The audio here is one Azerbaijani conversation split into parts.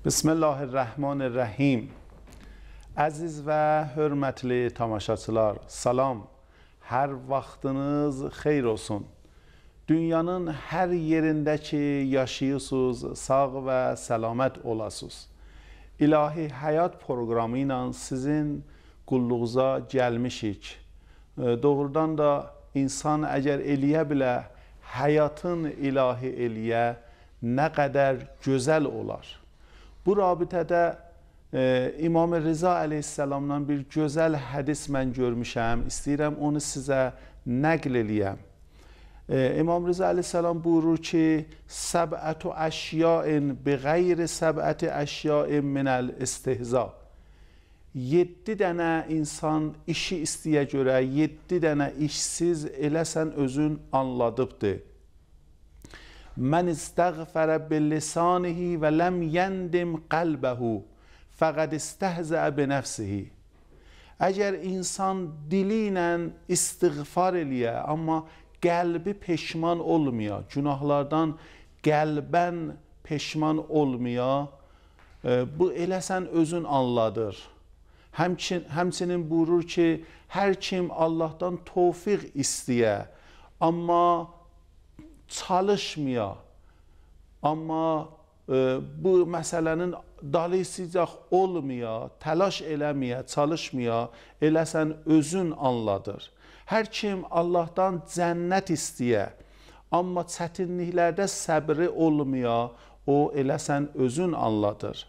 بسم الله الرحمن الرحیم. Aziz və hörmətli tamaşaçılar, salam. Hər vaxtınız xeyir olsun. Dünyanın hər yerində ki yaşayırsınız, sağ və səlamət olasınız. İlahi Həyat proqramı ilə sizin qulluğunuza gəlmişik. Doğrudan da insan əgər eləyə bilə, həyatın ilahi eləyə nə qədər gözəl olar. Bu rabitədə İmam Rıza əleyhissalamdan bir gözəl hədis mən görmüşəm. İstəyirəm onu sizə nəql eləyəm. İmam Rıza əleyhissalam buyurur ki, səbətü əşyain biğeyri səbəti əşyain minəl istihza. 7 dənə insan işi istəyə görə 7 dənə işsiz eləsən özün anladıbdır. Mən istəğfərə billisanihi və ləm yəndim qəlbəhu fəqəd istəhzə binəfsihi. Əgər insan dili ilə istiğfar eləyə, amma qəlbi peşman olmaya, günahlardan qəlbən peşman olmaya, bu eləsən özün anladır. Həmçinin buyurur ki, hər kim Allahdan tövfiq istəyə, amma çalışmaya, amma bu məsələnin dalısıcaq olmaya, təlaş eləməyə, çalışmaya, eləsən özün anladır. Hər kim Allahdan cənnət istəyə, amma çətinliklərdə səbri olmaya, o eləsən özün anladır.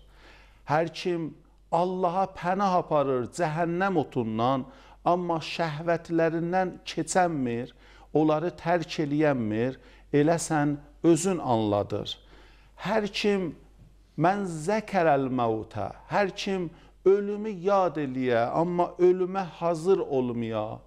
Hər kim Allaha pənah aparır cəhənnəm otundan, amma şəhvətlərindən keçənmir, onları tərk eləyənmir, eləsən özün anladır. Hər kim mən zəkərəl məvtə, hər kim ölümü yad eləyə, amma ölümə hazır olmaya,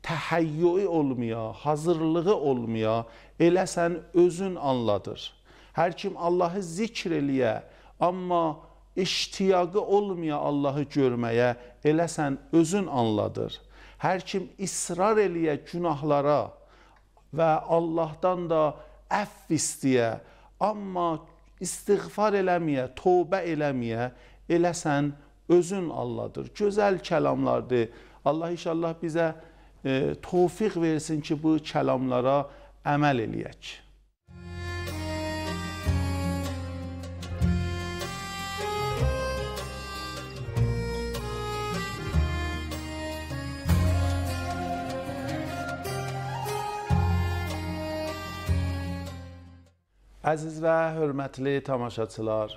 təhayyüi olmaya, hazırlığı olmaya, eləsən özün anladır. Hər kim Allahı zikr eləyə, amma iştiyaqı olmaya Allahı görməyə, eləsən özün anladır. Hər kim israr eləyə günahlara və Allahdan da əff istəyə, amma istiğfar eləməyə, tövbə eləməyə, eləsən özün anladır. Gözəl kəlamlardır. Allah inşallah bizə tövfiq versin ki, bu kəlamlara əməl eləyək. Əziz və hörmətli tamaşaçılar,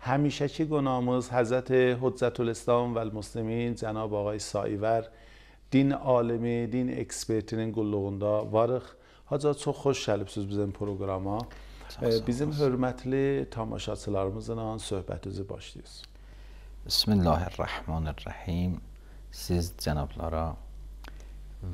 həmişəki qonağımız Həzrət Hüccətülislam və Müslimin Cənab Ağay Saivər, din alimi, din ekspertinin qulluğunda varıq. Hacı, çox xoş gəlibsiniz bizim proqrama. Bizim hörmətli tamaşaçılarımızla söhbətinizi başlayırız. Bismillahirrahmanirrahim. Siz cənablara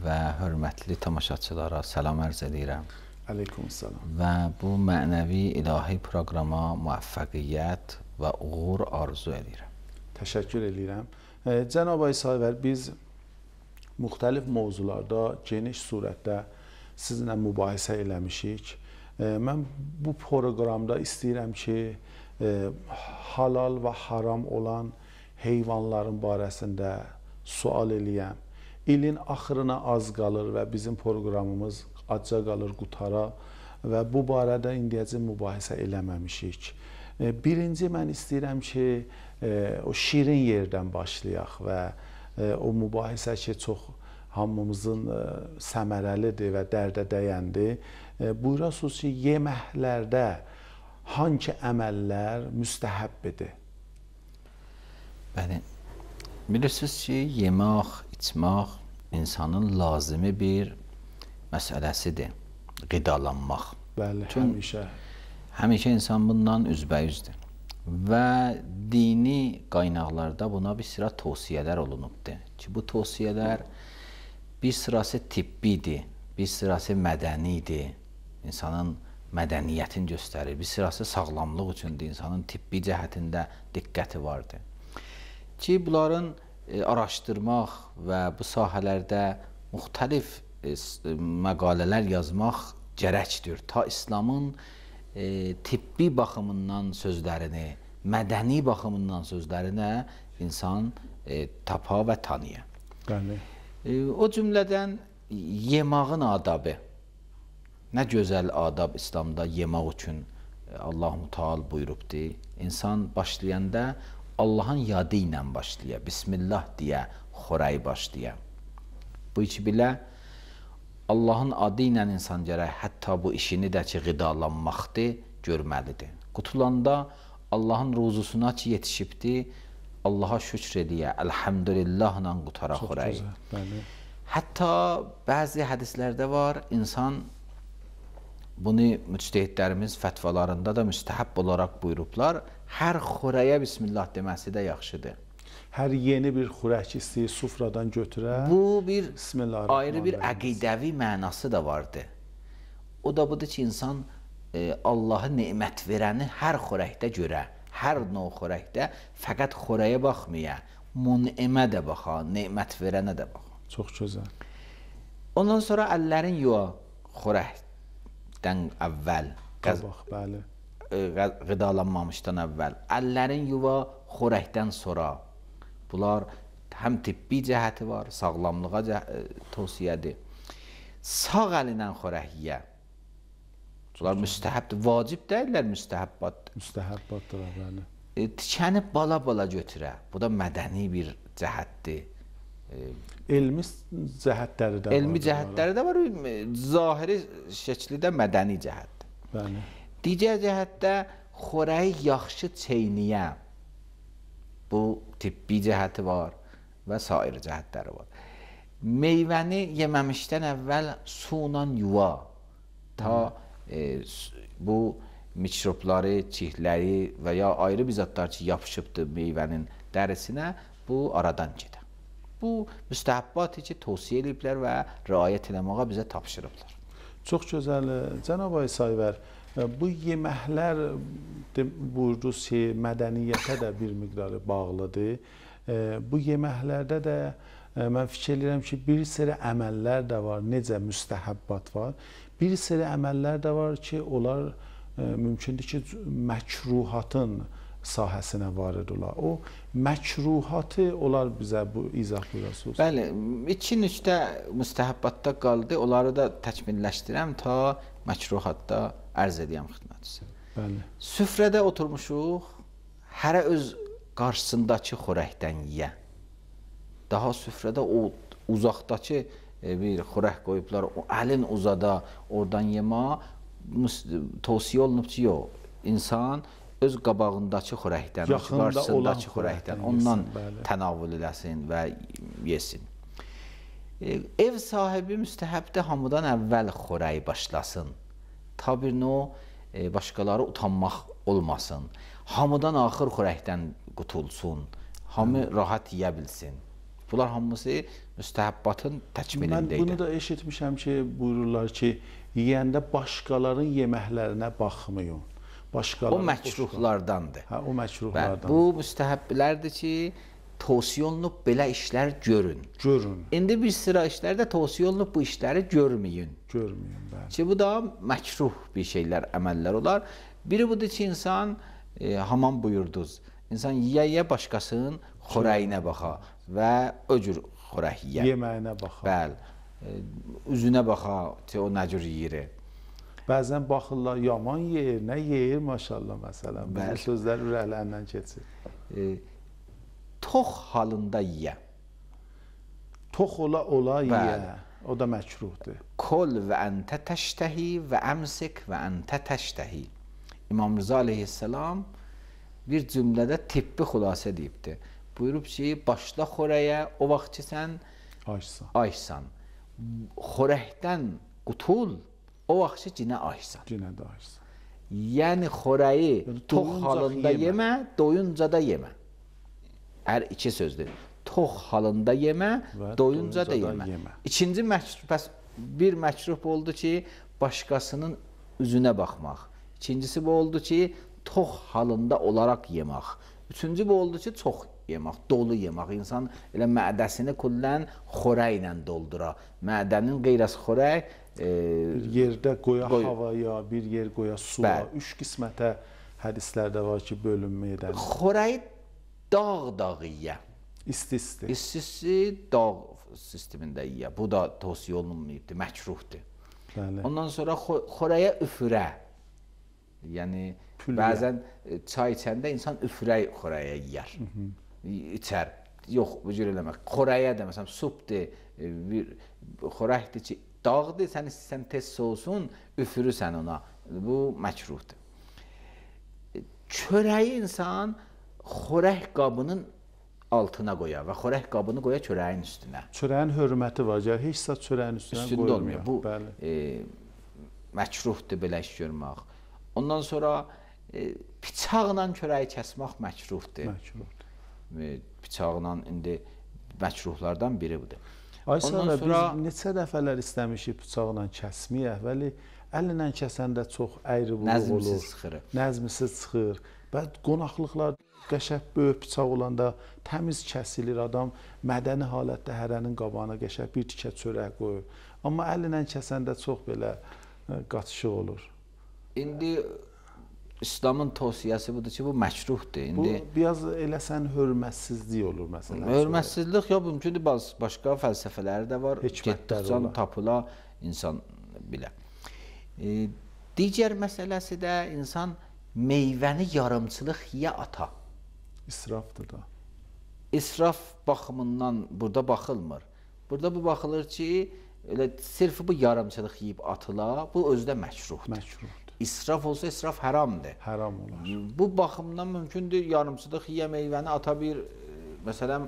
və hörmətli tamaşaçılara salam ərz edirəm. Aleykümselam. Və bu mənəvi ilahi proqrama müvəffəqiyyət və uğur arzu edirəm. Təşəkkür edirəm. Cənab Ağay Saivər, biz müxtəlif mövzularda geniş surətdə sizinlə mübahisə eləmişik. Mən bu proqramda istəyirəm ki, halal və haram olan heyvanların barəsində sual eləyəm. İlin axırına az qalır və bizim proqramımız acca qalır, qutara və bu barədə indiyəcə mübahisə eləməmişik. Birinci mən istəyirəm ki, o şirin yerdən başlayaq və o mübahisə ki, çox hamımızın səmərəlidir və dərdə dəyəndir. Buyurasınız ki, yeməklərdə hangi əməllər müstəhəbbidir? Bəli, bilirsiniz ki, yemək, içmək insanın lazımi bir məsələsidir, qidalanmaq. Bəli, həmişə insan bundan üzbəyüzdür. Və dini qaynaqlarda buna bir sıra tövsiyələr olunubdur ki, bu tövsiyələr bir sırası tibbidir, bir sırası mədənidir, insanın mədəniyyətini göstərir, bir sırası sağlamlıq üçündür, insanın tibbi cəhətində diqqəti vardır. Ki, bunların araşdırmaq və bu sahələrdə müxtəlif məqalələr yazmaq gərəkdir. Ta İslamın tibbi baxımından sözlərini, mədəni baxımından sözlərinə insan tapa və tanıya. Bəli. O cümlədən yemağın adabı. Nə gözəl adab İslamda yemək üçün Allah-u Teala buyurubdur. İnsan başlayanda Allahın yadı ilə başlaya, Bismillah deyə, xorayı başlaya. Bu iki bilə Allahın adı ilə insan gərək hətta bu işini də ki, qidalanmaqdır, görməlidir. Qutulanda Allahın ruzusuna ki, yetişibdir, Allaha şükr ediyə, əlhəmdülillahla qutara xorayı. Hətta bəzi hədislərdə var, insan bunu müctehidlərimiz fətvalarında da müstəhəb olaraq buyurublar, hər xoraya Bismillah deməsi də yaxşıdır. Hər yeni bir xörək istəyir sufradan götürər. Bu bir ayrı bir əqidəvi mənası da vardır. O da budur ki, insan Allahı nemət verəni hər xörəkdə görə, hər növ xörəkdə fəqət xörəyə baxmaya, munimə də baxa, nemət verənə də baxa. Çox gözəl. Ondan sonra əllərin yuva xörəkdən əvvəl, qabaq, bəli. Qidalanmamışdan əvvəl, əllərin yuva xörəkdən sonra. Bunlar həm tibbi cəhəti var, sağlamlığa tövsiyədir. Sağ əlinə xörək yeyə. Bunlar müstəhəbdir, vacib deyirlər, müstəhəbbatdır. Müstəhəbbatdır, bəli. Tikəni bala-bala götürə. Bu da mədəni bir cəhətdir. Elmi cəhətləri də var. Elmi cəhətləri də var, zahiri şəkli də mədəni cəhətdir. Bəli. Digər cəhətdə xörəyi yaxşı çeyniyə. Bu tibbi cəhəti var və sair cəhətləri var. Meyvəni yeməmişdən əvvəl sulla yuva, ta bu mikrobları, çirkləri və ya ayrı bir zatlar ki, yapışıbdır meyvənin dərisinə, bu aradan gedir. Bu müstəhəbbatı ki, tövsiyə ediblər və riayət eləməyə bizə tapşırıblar. Çox gözəl. Cənab Aysayvər, bu yeməklər buyurdunuz ki, mədəniyyətə də bir miqdarı bağlıdır. Bu yeməklərdə də mən fikir edirəm ki, bir sıra əməllər də var, necə müstəhəbbat var. Bir sıra əməllər də var ki, onlar mümkündür ki, məkruhatın sahəsinə varid olar. O məkruhatı onlar bizə bu izah buyurasınız. Bəli, 2-3 müstəhəbbatda qaldı. Onları da təkmilləşdirəm ta məkruhatda ərz edəyəm xidmətinizə. Bəli. Süfrədə oturmuşuq, hərə öz qarşısındakı xörəkdən yeyə. Daha süfrədə o uzaqdakı bir xörək qoyublar, o əlin uzada oradan yemək tövsiyə olunub ki, yox. İnsan öz qabağındakı xörəkdən, qarşısındakı xörəkdən ondan tənavül eləsin və yesin. Ev sahibi müstəhəbdə hamıdan əvvəl xörəyi başlasın. Ta bir başqaları utanmaq olmasın. Hamıdan axır xörəkdən qutulsun. Hamı rahat yeyə bilsin. Bunlar hamısı müstəhəbbatın təkmilindəydir. Mən bunu da eşitmişəm ki, buyururlar ki, yeyəndə başqalarının yeməklərinə baxmayın. O məkruhlardandır. Hə, o məkruhlardandır. Bu müstəhəblərdir ki, tövsiyə olunub belə işlər görün. Görün. İndi bir sıra işlərdə tövsiyə olunub bu işləri görməyin. Görməyin, bəli. Ki, bu da məkruh bir şeylər, əməllər olar. Biri budur ki, insan, haman buyurdunuz, insan yeyə başqasının xörəyinə baxa və o cür xörək yeyə. Yeməyinə baxa. Bəli, üzünə baxa ki, o nə cür yeyir. Bəzən baxırlar, yaman yeyir, nə yeyir maşallah məsələn. Bu sözlər ürəklərindən keçir. Tox halında yeyə. Tox ola yeyə. O da məkruhdur. Kol və əntə təştəhi və əmsik və əntə təştəhi. İmam Rıza aleyhisselam bir cümlədə tibbi xülasə deyibdir. Buyurub ki, başla xörəyə o vaxt ki, sən açsan. Xörəkdən qutul, o vaxt ki, cinə açsan. Cinə də açsan. Yəni, xörəyi tox halında yemə, doyunca da yemə. Hər iki sözdür. Tox halında yemə, doyunca da yemə. İkinci məkruh, bir məkruh oldu ki, başqasının üzünə baxmaq. İkincisi bu oldu ki, tox halında olaraq yemək. Üçüncü bu oldu ki, çox yemək, dolu yemək. İnsan elə mədəsini kullən xörək ilə doldura. Mədənin qeyras xörək bir yerdə qoya havaya, bir yer qoya suya, 3 qismətə hədislərdə var ki, bölünmə edən. Xörəyi dağ yeyə. İsti. İstisi dağ sistemində yeyə. Bu da tövsiyə olunmayıbdır, məkruhdur. Bəli. Ondan sonra xörəyə üfürə. Yəni bəzən çay içəndə insan üfürə xörəyə yeyər. İçər. Yox, bu cür eləmək. Xörəyə də məsələn supdur, bir xörəkdir ki, dağdır, sən istəsən tez soğusun, üfürürsən ona. Bu məkruhdur. Çörəyi insan xörək qabının altına qoya və xörək qabını qoya çörəyin üstünə. Çörəyin hörməti var. Gəl heç saat çörəyin üstünə qoyulmuyor. Bu məkruhdur belə iş görmək. Ondan sonra bıçaqla çörəyi kəsmək məkruhdur. Bıçaqla indi məkruhlardan biri budur. Aysa və biz neçə dəfələr istəmişik bıçaqla kəsməyək, vəli əllə kəsəndə çox əyri-buruq olur. Nəzmsiz çıxır. Və qonaqlıqlar qəşəng böyük bıçaq olanda təmiz kəsilir, adam mədəni halətdə hərənin qabağına qəşəng bir tikə çörək qoyur. Amma əllə kəsəndə çox belə qatışıq olur. İndi İslamın tövsiyəsi budur ki, bu məkruhdur. Bu biraz eləsən hörmətsizlik olur məsələn. Hörmətsizlik yox, mümkündür başqa fəlsəfələri də var. Getdikcə tapıla insan bilə. Digər məsələsi də insan meyvəni yarımçılıq yeyə ata. İsrafdır da. İsraf baxımından burada baxılmır. Burada bu baxılır ki, elə sırf bu yarımçılıq yeyib atıla, bu özdə məkruhdur. İsraf olsa israf haramdır. Haram olar. Bu baxımdan mümkündür yarımçılıq yeyə meyvəni ata bir, məsələn,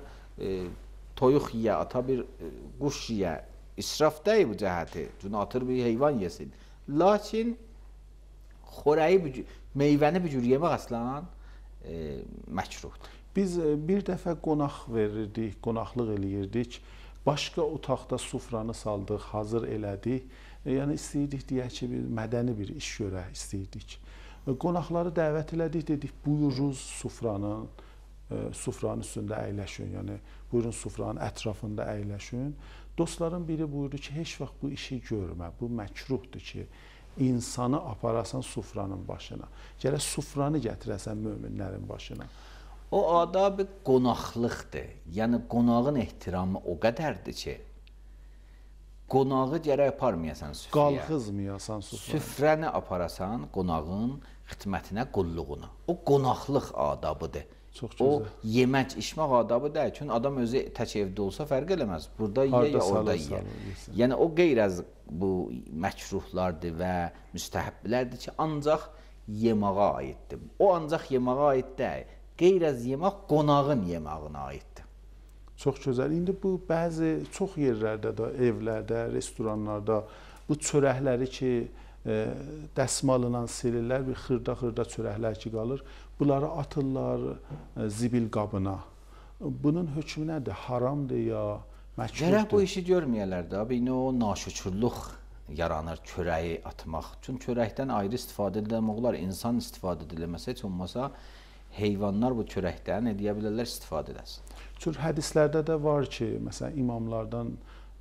toyuq yeyə, ata bir quş yeyə. İsraf deyil bu cəhəti. Çünki atır bir heyvan yesin. Lakin xörəyi, meyvəni bir cür yemək əslən məkruhdur. Biz bir dəfə qonaq verirdik, qonaqlıq eləyirdik. Başqa otaqda sufranı saldıq, hazır elədik. Yəni istəyirdik deyək ki, mədəni bir iş görək istəyirdik. Qonaqları dəvət elədik, dedik buyuruz sufranın üstündə əyləşin. Yəni buyurun sufranın ətrafında əyləşin. Dostların biri buyurdu ki, heç vaxt bu işi görmə. Bu məkruhdur ki, insanı aparasan sufranın başına. Gərək sufranı gətirəsən möminlərin başına. O adab-ı qonaqlıqdır. Yəni qonağın ehtiramı o qədərdir ki, qonağı gərək aparmayasan süfrəyə. Qalxızmayasan süfrəni. Süfrəni aparasan qonağın xidmətinə, qulluğuna. O qonaqlıq adabıdır. Çox gözəl. O yemək, içmək adabı deyil. Çünki adam özü tək evdə olsa fərq eləməz. Burada yeyə ya orada yeyə. Yəni o qeyr-az bu məkruhlardır və müstəhəblərdir ki, ancaq yeməyə aiddir. O ancaq yeməyə aid deyil. Qeyr-az yemək qonağın yeməyinə aiddir. Çox gözəl. İndi bu bəzi çox yerlərdə də, evlərdə, restoranlarda bu çörəkləri ki, dəsmalla silirlər, bir xırda-xırda çörəklər ki qalır, bunları atırlar zibil qabına. Bunun hökmü nədir? Haramdır ya məkruhdur? Gərək bu işi görməyələr də. Bir o naşükürlük yaranır çörəyi atmaq. Çünki çörəkdən ayrı istifadə edilmək olar. İnsan istifadə edilməsə, heç olmasa heyvanlar bu çörəkdən edə bilərlər, istifadə edəsin. Çünki hədislərdə də var ki, məsələn, imamlardan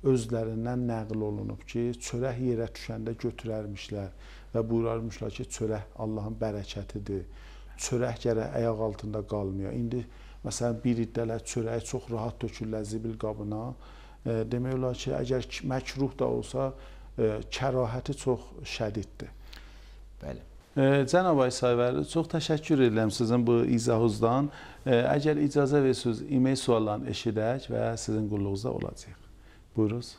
özlərindən nəql olunub ki, çörək yerə düşəndə götürərmişlər və buyurarmışlar ki, çörək Allahın bərəkətidir. Çörək gərək ayaq altında qalmıyor. İndi, məsələn, bir iddələr çörəyi çox rahat tökürlər zibil qabına. Demək olar ki, əgər məkruh da olsa, kərahəti çox şədiddir. Bəli. Cənab Aysayvər, çox təşəkkür edirəm sizin bu izahınızdan. Əgər icazə versiniz, e-mail suallarını eşidək və sizin qulluğunuzda olacaq. Buyurunuz.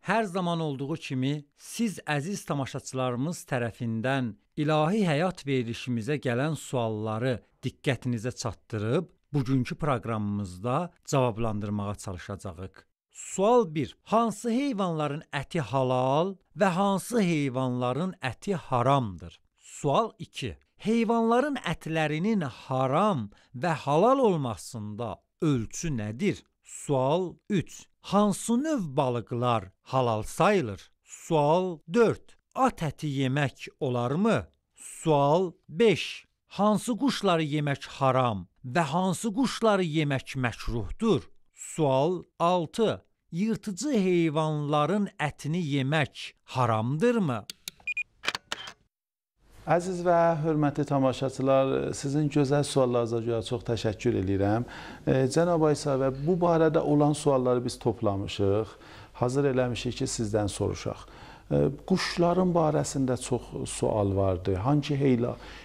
Hər zaman olduğu kimi, siz əziz tamaşaçılarımız tərəfindən ilahi həyat verilişimizə gələn sualları diqqətinizə çatdırıb, bugünkü proqramımızda cavablandırmağa çalışacağıq. Sual 1. Hansı heyvanların əti halal və hansı heyvanların əti haramdır? Sual 2. Heyvanların ətlərinin haram və halal olmasında ölçü nədir? Sual 3. Hansı növ balıqlar halal sayılır? Sual 4. At əti yemək olarmı? Sual 5. Hansı quşları yemək haram və hansı quşları yemək məkruhdur? Sual 6. Yırtıcı heyvanların ətini yemək haramdırmı? Əziz və hörmətli tamaşaçılar, sizin gözəl suallarınıza görə çox təşəkkür edirəm. Cənab Aysa və bu barədə olan sualları biz toplamışıq, hazır eləmişik ki, sizdən soruşaq. Quşların barəsində çox sual vardı. Hangi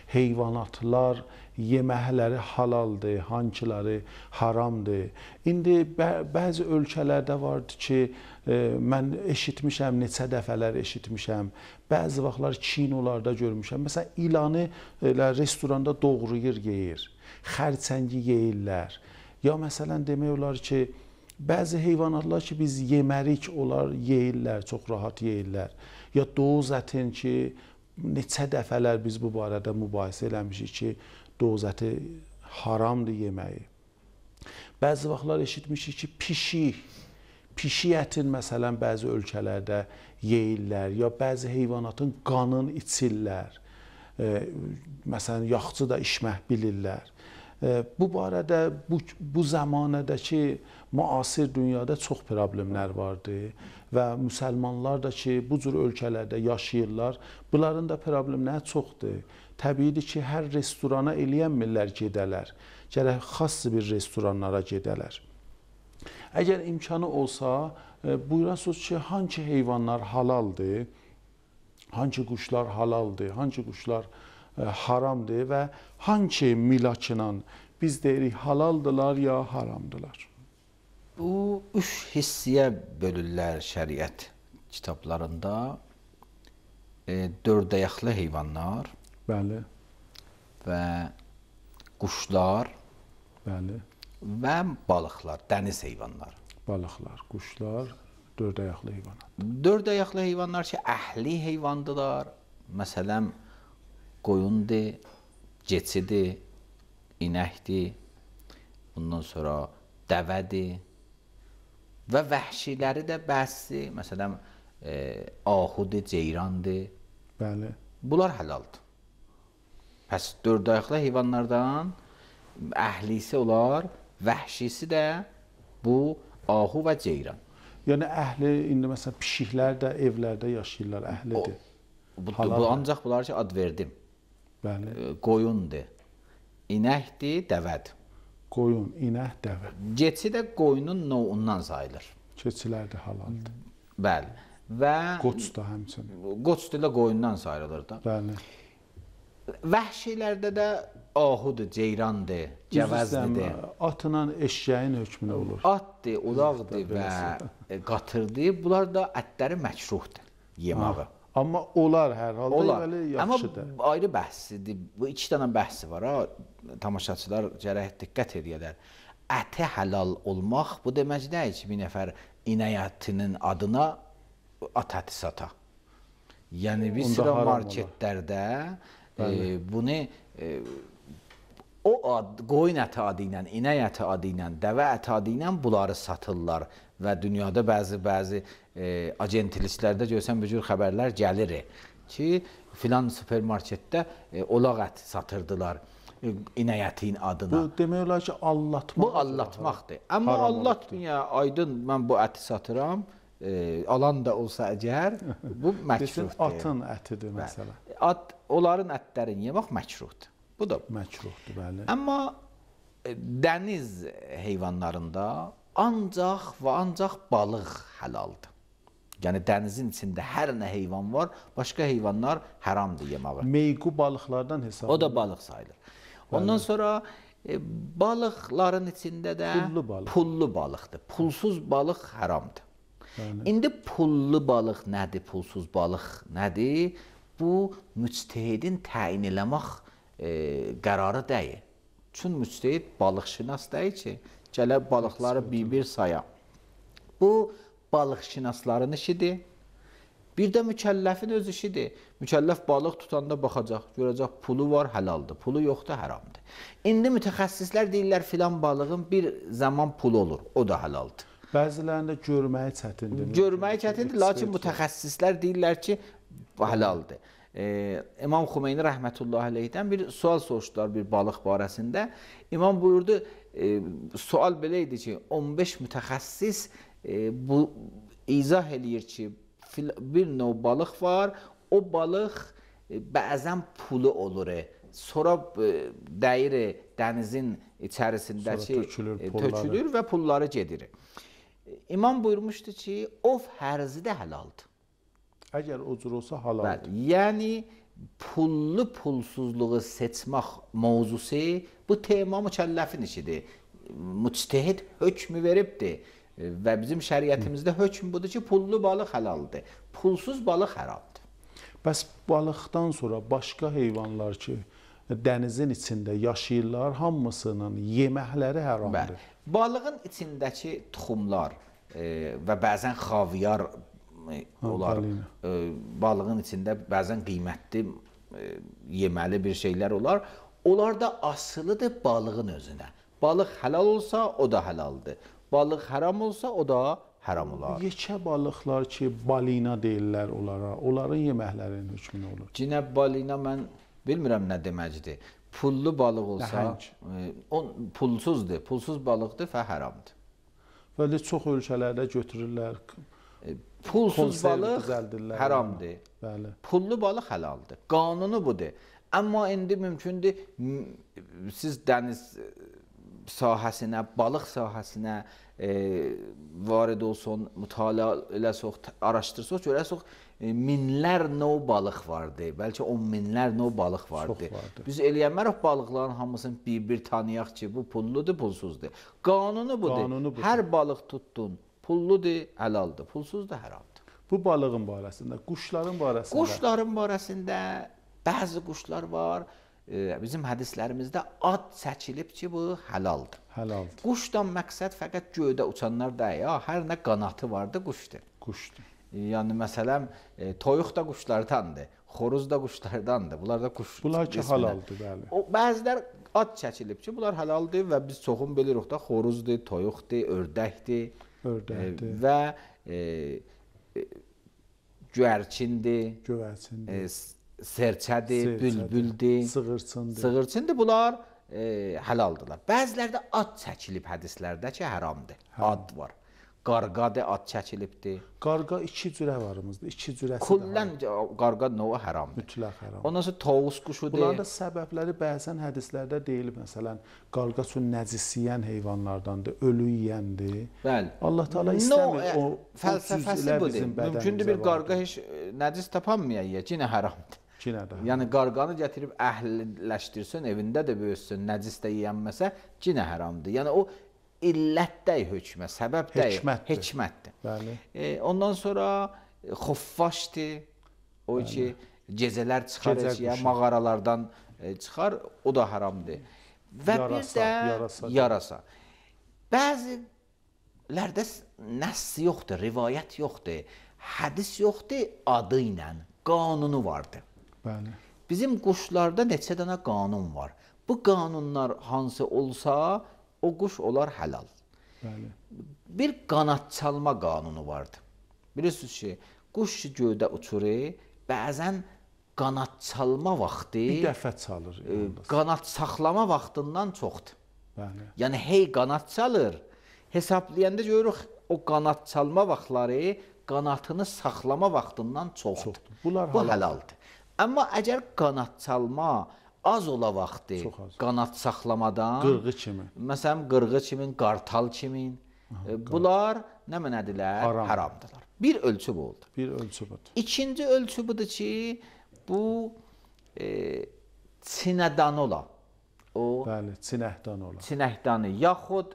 heyvanatlar yeməkləri halaldır, hangiləri haramdır? İndi bəzi ölkələrdə vardı ki, mən eşitmişəm, neçə dəfələr eşitmişəm, bəzi vaxtlar kinolarda görmüşəm. Məsələn, ilanı restoranda doğrayır, yeyir, xərçəngi yeyirlər. Ya məsələn, demək olar ki, bəzi heyvanatlar ki, biz yemərik, onlar yeyirlər, çox rahat yeyirlər. Ya doğuz ətin ki, neçə dəfələr biz bu barədə mübahisə eləmişik ki, doğuz əti haramdır yeməyi. Bəzi vaxtlar eşitmişik ki, pişik ətin məsələn bəzi ölkələrdə yeyirlər, ya bəzi heyvanatın qanını içirlər. Məsələn, yaxçı da içmək bilirlər. Bu barədə bu zamanədəki müasir dünyada çox problemlər vardı və müsəlmanlar da ki, bu cür ölkələrdə yaşayırlar, bunların da problemləri çoxdur. Təbiidir ki, hər restorana eləyənmirlər gedələr, gərək xas bir restoranlara gedələr. Əgər imkanı olsa, buyurasınız ki, hangi heyvanlar halaldır, hangi quşlar halaldır, hangi quşlar haramdır və hangi milakla biz deyirik halaldılar ya haramdılar? Bu üç hissiyə bölürlər şəriət kitablarında. Dördəyaqlı heyvanlar, bəli, və quşlar, bəli, və balıqlar, dəniz heyvanları. Balıqlar, quşlar, dördəyaqlı heyvanlar. Dördəyaqlı heyvanlar ki, əhli heyvandılar. Məsələn, qoyundur, keçidir, inəkdir, bundan sonra dəvədir və vəhşiləri də bəzi, məsələn, ahudur, ceyrandır. Bəli. Bunlar həlaldır. Pəs dördayaqlı heyvanlardan əhlisi olar, vəhşisi də bu ahu və ceyran. Yəni əhli, indi məsələn pişiklər də evlərdə yaşayırlar, əhlidir. Bu ancaq bunlar ki, ad verdim. Bəli. Qoyundur, inəkdir, dəvədir. Qoyun, inək, dəvə. Keçi də qoyunun novundan sayılır. Keçilər də halaldır. Bəli. Və Qoç da həmçinin. qoç da qoyundan sayılır da. Bəli. Vəhşilərdə də ahudur, ceyrandır, cəvəzlidir. Atla eşyəyin hökmünə olur. Atdır, ulaqdır və qatırdır. Bunlar da ətləri məkruhdur yemağı. Amma olar hər halda Olar. yaxşıdır. Amma ayrı bəhsdir. Bu iki dənə bəhsi var ha. Tamaşaçılar gərək diqqət edərlər. Əti halal olmaq bu demək deyil ki, bir nəfər inək ətinin adına at əti sata. Yəni bir sıra marketlərdə bunu o qoyun əti adı ilə, inək əti adı ilə, dəvə əti adı ilə bunları satırlar və dünyada bəzi agentlistlərdə görsən bu cür xəbərlər gəlir ki, filan supermarketdə olaq əti satırdılar inək ətin adına. Bu demək olar ki, allatmaq. Bu allatmaqdır. Amma allatmaya aydın mən bu əti satıram, alan da olsa əgər bu məkruhdur. Atın ətidir məsələn. Onların ətlərini yemək məkruhdur. Bu da məkruhdur, bəli. Amma dəniz heyvanlarında ancaq və ancaq balıq həlaldır. Yəni dənizin içində hər nə heyvan var, başqa heyvanlar haramdır yemağı. Meyqu balıqlardan hesab O da balıq sayılır. Ondan sonra balıqların içində də pullu balıqdır. Pulsuz balıq haramdır. İndi pullu balıq nədir, pulsuz balıq nədir? Bu müctehidin təyin eləmək qərarı deyil. Çünki müctehid balıqşünas deyil ki, gələ balıqları bir saya. Bu balıqşünasların işidir. Bir də mükəlləfin öz işidir. Mükəlləf balıq tutanda baxacaq, görəcək pulu var, həlaldır, pulu yoxdur, haramdır. İndi mütəxəssislər deyirlər filan balığın bir zaman pulu olur, o da həlaldır. Bəzilərində görməyi çətindir. Görməyi çətindir, lakin mütəxəssislər deyirlər ki, həlaldır. İmam Xümeyni rəhmətullahi aleyhdən bir sual soruşdular bir balıq barəsində. İmam buyurdu, sual belə idi ki, 15 mütəxəssis bu izah eləyir ki, bir növ balıq var, o balıq bəzən pulu olur. Sonra dəyir dənizin içərisindəki tökülür və pulları gedir. İmam buyurmuşdu ki, ov hərzi də həlaldır. Əgər o cür olsa halaldır. Yəni pullu pulsuzluğu seçmək mövzusu bu tema mükəlləfin işidir. Müctehid hökmü veribdir və bizim şəriətimizdə hökm budur ki, pullu balıq həlaldır, pulsuz balıq haramdır. Bəs balıqdan sonra başqa heyvanlar ki, dənizin içində yaşayırlar, hamısının yeməkləri haramdır. Balığın içindəki tuxumlar və bəzən xavyar olar, balığın içində bəzən qiymətli yeməli bir şeylər olar. Onlar da asılıdır balığın özünə. Balıq halal olsa o da halaldır. Balıq haram olsa o da haram olar. Yekə balıqlar ki, balina deyirlər onlara, onların yeməklərinin hökmü nə olur? Cinəb balina mən bilmirəm nə deməkdir. Pullu balıq olsa, pulsuzdur, pulsuz balıqdır və haramdır. Böyle çox ölkələrdə götürürlər. Pulsuz balıq haramdır. Bəli. Pullu balıq halaldır. Qanunu budur. Amma indi mümkündür siz dəniz sahəsinə, balıq sahəsinə varid olsun, mütaliə eləsək, araşdırsaq, görəsək minlər növ balıq vardı. Bəlkə 10 minlər növ balıq vardı. Biz eləyənmərək balıqların hamısını bir tanıyaq ki, bu pulludur, pulsuzdur. Qanunu budur. Hər balıq tutdun, pulludur, həlaldır, pulsuzdur, haramdır. Bu balığın barəsində, quşların barəsində? Quşların barəsində bəzi quşlar var. Bizim hədislərimizdə ad çəkilib ki, bu həlaldır. Həlaldır. Quşdan məqsəd fəqət göydə uçanlar deyil. Hər nə qanatı vardı, quşdur. Quşdur. Yəni məsələn, toyuq da quşlardandır, xoruz da quşlardandır. Bunlar da quş. Bunlar ki, halaldır, bəli. Bəzilər ad çəkilib ki, bunlar halaldır və biz çoxun bilirik də xoruzdur, toyuqdur, ördəkdir və göyərçindir, serçədir, bülbüldür, sığırçındır. Bunlar həlaldılar. Bəzilərdə ad çəkilib hədislərdə ki, haramdır. Ad var. Qarqadır, ad çəkilibdir. Qarqa iki cürə varımızdır. İki cürəsi Kullən qarqa növü haramdır. Mütləq haram. Ondan sonra tovus quşudur. Bunların da səbəbləri bəzən hədislərdə deyilib. Məsələn, qarqa üçün nəcis yeyən heyvanlardandır, ölü yeyəndir. Bəli. Allah Teala istəmir o fəlsəfəsi budur. Mümkündür bir qarqa heç nəcis tapanmayaya, yenə haramdır. Yəni qarqanı gətirib əhliləşdirsən, evində də böyüsün, nəcis də yeyənməsə, yenə haramdır. Yəni o illətdə hökmə, səbəbdə hikmətdir. Bəli. Ondan sonra xoffaşdır. O ki, gecələr çıxar, mağaralardan çıxar, o da haramdır. Və bir də yarasa. Bəzilərdə nəss yoxdur, rivayət yoxdur, hədis yoxdur, adı ilə, qanunu vardır. Bəli. Bizim quşlarda neçə dənə qanun var. Bu qanunlar hansı olsa, o quş olar halal. Bəli. Bir qanat çalma qanunu vardır. Bilirsiniz ki, quş göydə uçurur, bəzən qanat çalma vaxtı bir dəfə çalır. Qanat saxlama vaxtından çoxdur. Bəli. Yəni hey qanat çalır. Hesablayanda görürük o qanat çalma vaxtları qanatını saxlama vaxtından çoxdur. Bu halaldır. Amma əgər qanat çalma az ola vaxtı qanat saxlamadan, qırğı kimi. Məsələn, qırğı kimi, qartal kimi, bunlar nə mənədirlər? Haramdırlar. Bir ölçü bu oldu. Bir ölçü budur. İkinci ölçü budur ki, bu çinədan ola. Bəli, çinəhdan ola. Çinəhdanı, yaxud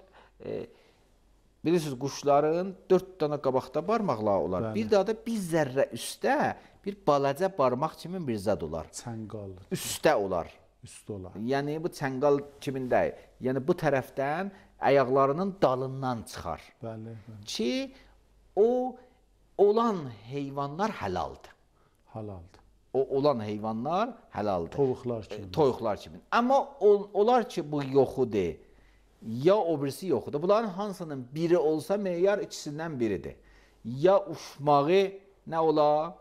bilirsiniz, quşların 4 dənə qabaqda barmaqları olar. Bəli. Bir daha da bir zərrə üstə bir balaca barmaq kimi bir zad olar. Çənqal. Üstə olar. Üstə olar. Yəni bu çənqal kimin deyil. Yəni bu tərəfdən ayaqlarının dalından çıxar. Bəli. Ki o olan heyvanlar halaldır. Halaldır. O olan heyvanlar halaldır. Toyuqlar kimi. Toyuqlar kimi. Amma olar ki bu yoxudur. Ya o birisi yoxudur. Bunların hansının biri olsa meyar ikisindən biridir. Ya uçmağı nə ola?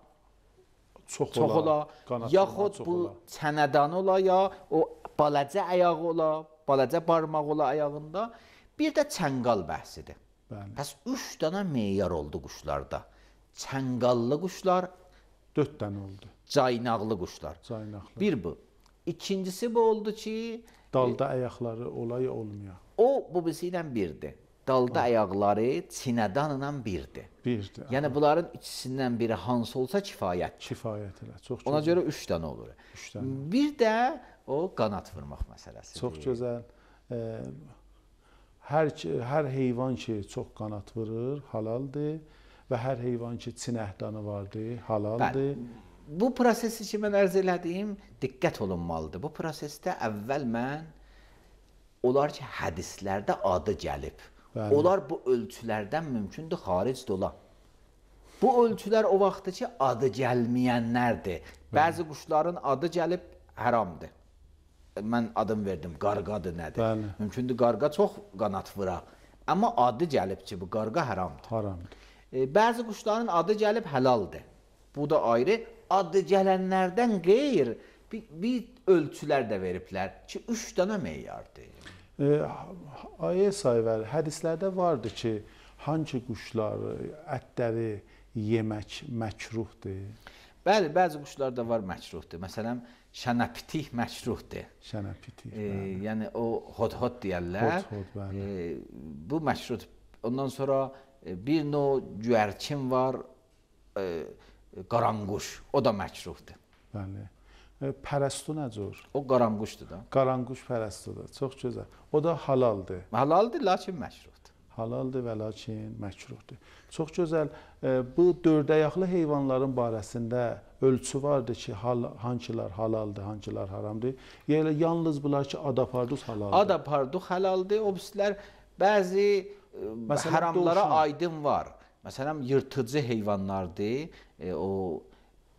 Çox ola. Yaxud bu çənədan ola, ya o balaca ayağı ola, balaca barmaq ola ayağında. Bir də çənqal bəhsidir. Bəli. Bəs 3 dənə meyar oldu quşlarda. Çənqallı quşlar, 4 dənə oldu. caynaqlı quşlar. Caynaqlı. Bir bu. İkincisi bu oldu ki, Dalda ayaqları olay olmuyor. o bu birisi ilə birdir. Dalda ayaqları çinədanla birdir. Birdir. Yəni bunların ikisindən biri hansı olsa kifayət. Kifayət elə. Çox Ona gözəl. görə 3 dənə olur. 3 dənə. Bir də o qanat vurmaq məsələsidir. Çox gözəl. Hər heyvan ki çox qanat vurur, halaldır və hər heyvan ki çinəhdanı vardır, halaldır. Bu prosesi ki mən ərz elədiyim diqqət olunmalıdır. Bu prosesdə əvvəl mən olar ki hədislərdə adı gəlib. Bəli. Onlar bu ölçülərdən mümkündür xaricdə ola. Bu ölçülər o vaxtdır ki adı gəlməyənlərdir. Bəzi quşların adı gəlib haramdır. Mən adım verdim, qarqadır nədir? Bəli. Mümkündür qarqa çox qanat vura. Amma adı gəlib ki bu qarqa haramdır. Haramdır. Bəzi quşların adı gəlib həlaldır. Bu da ayrı. Adı gələnlərdən qeyr bir ölçülər də veriblər ki 3 dənə meyardır. Ayə sayvər, hədislərdə vardı ki, hangi quşlar ətləri yemək məkruhdur? Bəli, bəzi quşlarda var məkruhdur. Məsələn, şənəpitik məkruhdur. Şənəpitik. Yəni o hod-hod deyərlər. Hod-hod, bəli. Bu məkruhdur. Ondan sonra bir növ güərçin var, qaranquş. O da məkruhdur. Bəli. Pərəstu nə cür? O qaranquşdur da. Qaranquş pərəstudur. Çox gözəl. O da halaldır. Halaldır, lakin məkruhdur. Halaldır və lakin məkruhdur. Çox gözəl. Bu dördəyaqlı heyvanların barəsində ölçü vardır ki, hansılar halaldır, hansılar haramdır. Yəni yalnız bunlar ki, adapardus halaldır. Adapardus halaldır. O bizlər bəzi haramlara aydın var. Məsələn, yırtıcı heyvanlardır. O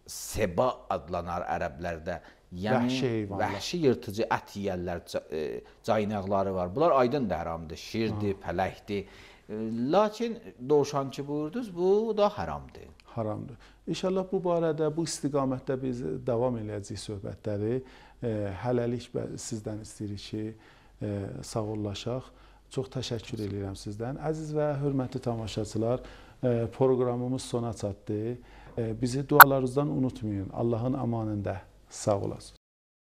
seba adlanar ərəblərdə. Yəni vəhşi heyvanlar. Vəhşi yırtıcı ət yeyərlər, caynaqları var. Bunlar aydın da haramdır. Şirdir, pələkdir. Lakin dovşan ki buyurdunuz, bu da haramdır. Haramdır. İnşallah bu barədə, bu istiqamətdə biz davam edəcəyik söhbətləri. Hələlik sizdən istəyirik ki, sağollaşaq. Çox təşəkkür edirəm sizdən. Əziz və hörmətli tamaşaçılar, proqramımız sona çatdı. Bizi dualarınızdan unutmayın. Allahın amanında sağ olasınız.